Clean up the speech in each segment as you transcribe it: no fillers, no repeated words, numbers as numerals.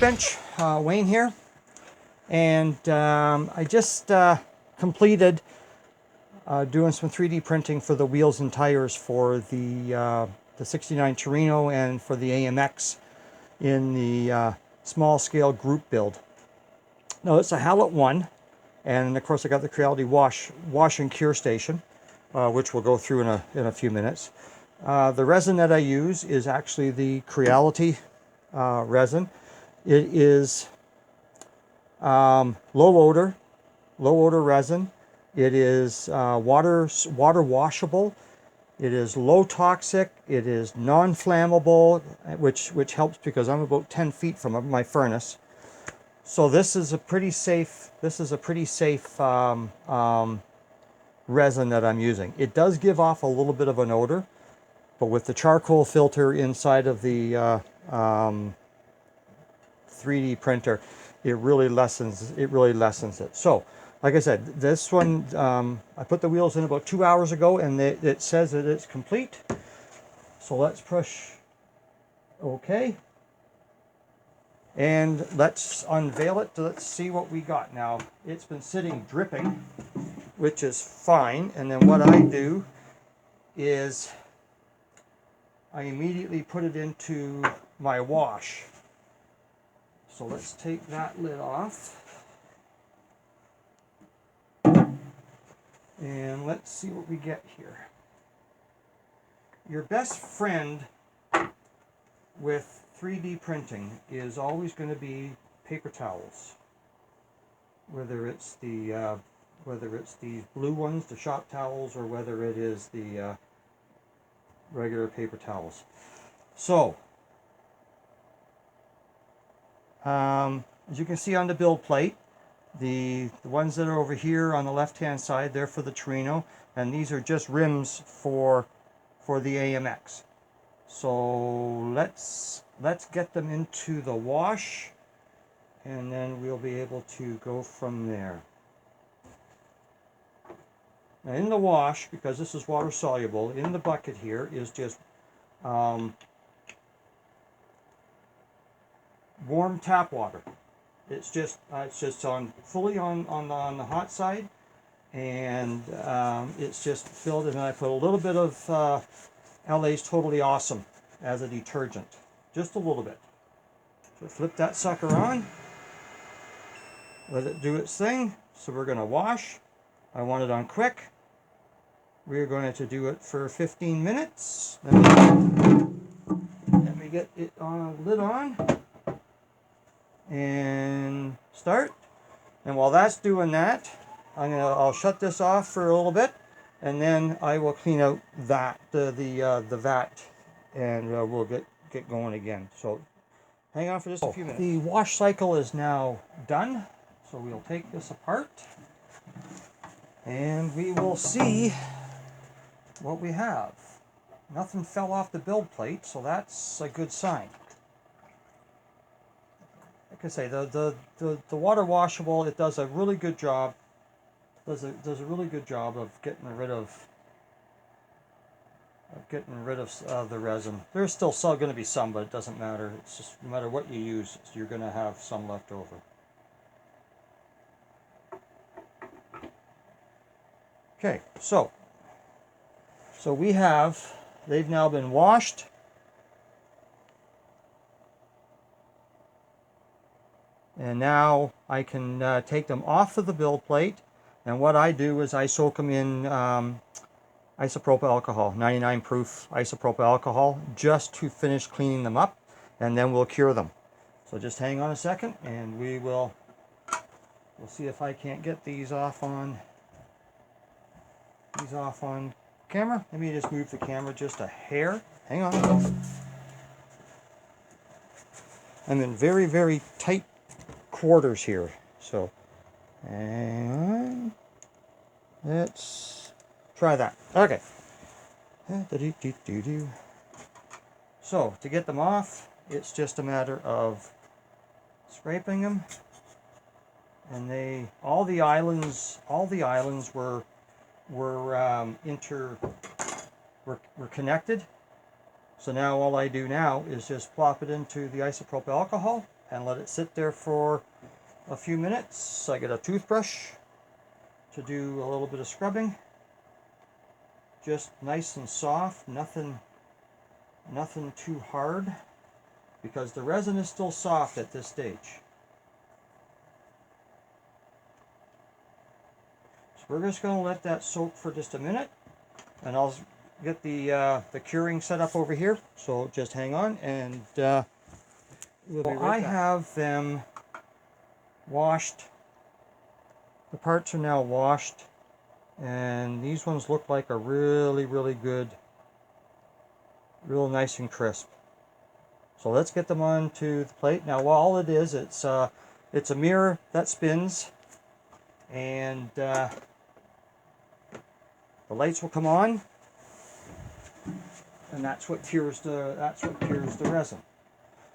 Workbench, Wayne here, and I just completed doing some 3D printing for the wheels and tires for the 69 Torino and for the AMX in the small scale group build. Now it's a Hallet 1, and of course I got the Creality wash and cure station, which we'll go through in a few minutes. The resin that I use is actually the Creality resin. It is low odor resin. It is water washable. It is low toxic. It is non-flammable, which helps because I'm about 10 feet from my furnace. So this is a pretty safe. Resin that I'm using. It does give off a little bit of an odor, but with the charcoal filter inside of the 3D printer, it really lessens it. So, like I said, this one I put the wheels in about 2 hours ago, and it says that it's complete. So let's push OK, and let's unveil it. Let's see what we got. Now it's been sitting dripping, which is fine. And then what I do is I immediately put it into my wash. So let's take that lid off. And let's see what we get here. Your best friend with 3D printing is always going to be paper towels. Whether it's the blue ones, the shop towels, or whether it is the regular paper towels. So, as you can see on the build plate, the ones that are over here on the left-hand side, they're for the Torino, and these are just rims for the AMX. So let's get them into the wash, and then we'll be able to go from there. Now in the wash, because this is water soluble, in the bucket here is just warm tap water. It's just fully on the hot side, and it's just filled. And I put a little bit of LA's Totally Awesome as a detergent, just a little bit. So flip that sucker on, let it do its thing. So we're going to wash. I want it on quick. We're going to do it for 15 minutes. Let me get it on, lid on, and start. And while that's doing that, I'll shut this off for a little bit, and then I will clean out the vat, and we'll get going again. So hang on for just a few minutes. The wash cycle is now done, so we'll take this apart, and we will see what we have. Nothing fell off the build plate, so that's a good sign. Like I say, the water washable, it does a really good job. Does a really good job of getting rid of the resin. There's still going to be some, but it doesn't matter. It's just no matter what you use, you're going to have some left over. Okay, so they've now been washed. And now I can take them off of the build plate. And what I do is I soak them in isopropyl alcohol, 99 proof isopropyl alcohol, just to finish cleaning them up, and then we'll cure them. So just hang on a second, and we'll see if I can't get these off on camera. Let me just move the camera just a hair. Hang on. I'm in very, very tight quarters here. So, hang on. Let's try that. Okay. So, to get them off, it's just a matter of scraping them. And all the islands were connected. So now all I do now is just plop it into the isopropyl alcohol, and let it sit there for a few minutes. I get a toothbrush to do a little bit of scrubbing. Just nice and soft, nothing too hard, because the resin is still soft at this stage. So we're just going to let that soak for just a minute, and I'll get the curing set up over here. So just hang on, and we'll be right back. I have them washed. The parts are now washed, and these ones look like a really good, real nice and crisp. So let's get them onto the plate. Now all it is, it's a mirror that spins, and the lights will come on, and that's what cures the resin.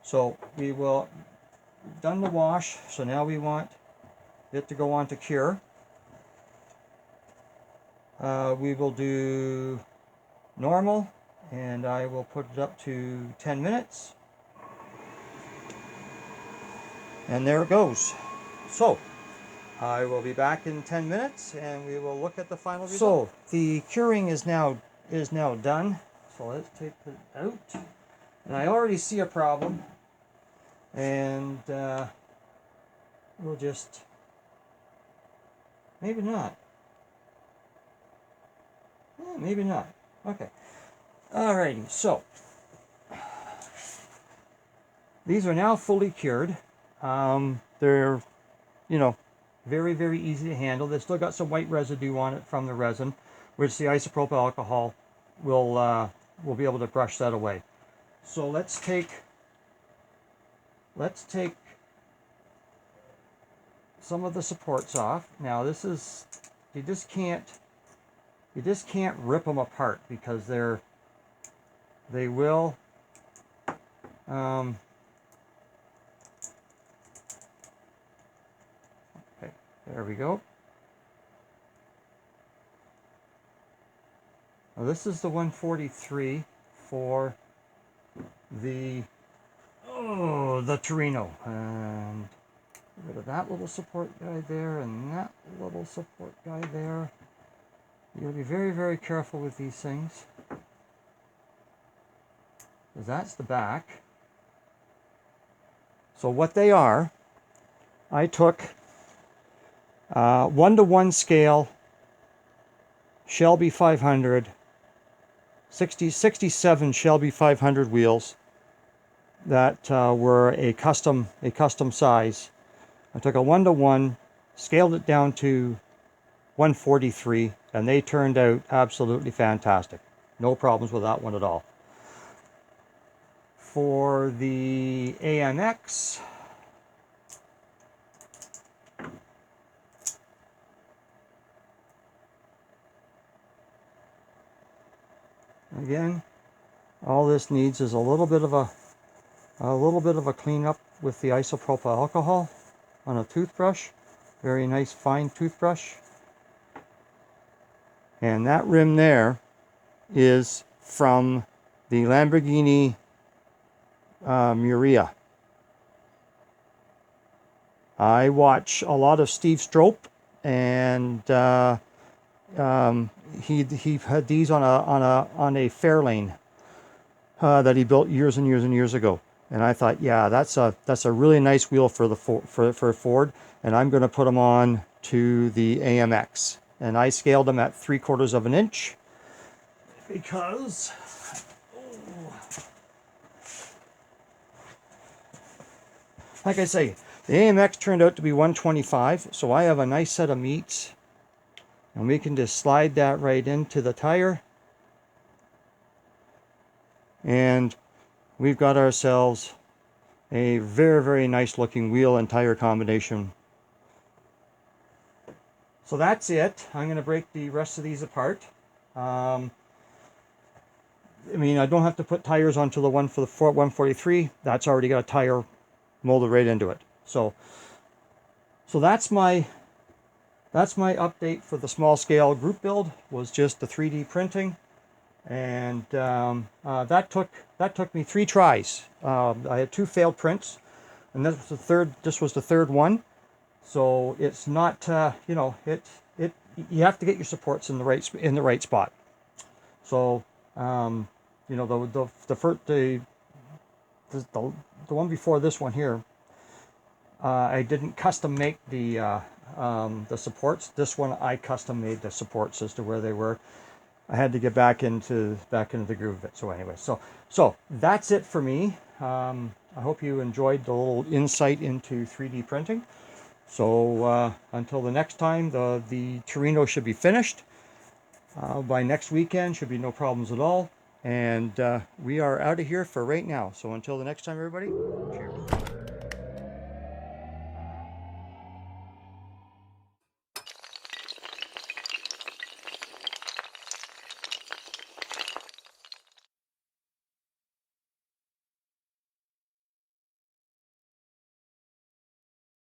So we've done the wash, so now we want it to go on to cure. We will do normal, and I will put it up to 10 minutes. And there it goes. So I will be back in 10 minutes, and we will look at the final result. So the curing is now done. So let's take it out. And I already see a problem, and we'll just, maybe not. Maybe not. Okay. Alrighty, so these are now fully cured. They're, very easy to handle. They've still got some white residue on it from the resin, which the isopropyl alcohol will be able to brush that away. So let's take some of the supports off. Now this is, you just can't rip them apart, because they will okay, there we go. Now this is the 143 for the Torino, and get rid of that little support guy there and that little support guy there. You gotta be very careful with these things, because that's the back. So what they are, I took 1:1 scale Shelby 500, 67 Shelby 500 wheels that were a custom size. I took a 1:1, scaled it down to 143, and they turned out absolutely fantastic. No problems with that one at all. For the AMX, again, all this needs is a little bit of a cleanup with the isopropyl alcohol on a toothbrush. Very nice fine toothbrush. And that rim there is from the Lamborghini Miura. I watch a lot of Steve Strope, and he had these on a Fairlane that he built years and years ago. And I thought, yeah, that's a really nice wheel for Ford, and I'm going to put them on to the AMX. And I scaled them at 3/4 of an inch, because like I say, the AMX turned out to be 125, so I have a nice set of meats, and we can just slide that right into the tire, and we've got ourselves a very nice looking wheel and tire combination. So that's it. I'm going to break the rest of these apart. I mean, I don't have to put tires onto the one for the 143. That's already got a tire molded right into it. So that's my update for the small scale group build. Was just the 3D printing, and that took me 3 tries. I had 2 failed prints. and this was the third one. So it's not, you know, you have to get your supports in the right spot. So, you know, the one before this one here, I didn't custom make the supports. This one I custom made the supports as to where they were. I had to get back into the groove of it. So anyway, so that's it for me. I hope you enjoyed the little insight into 3D printing. So until the next time, the Torino should be finished by next weekend. Should be no problems at all. And we are out of here for right now. So until the next time, everybody, cheers.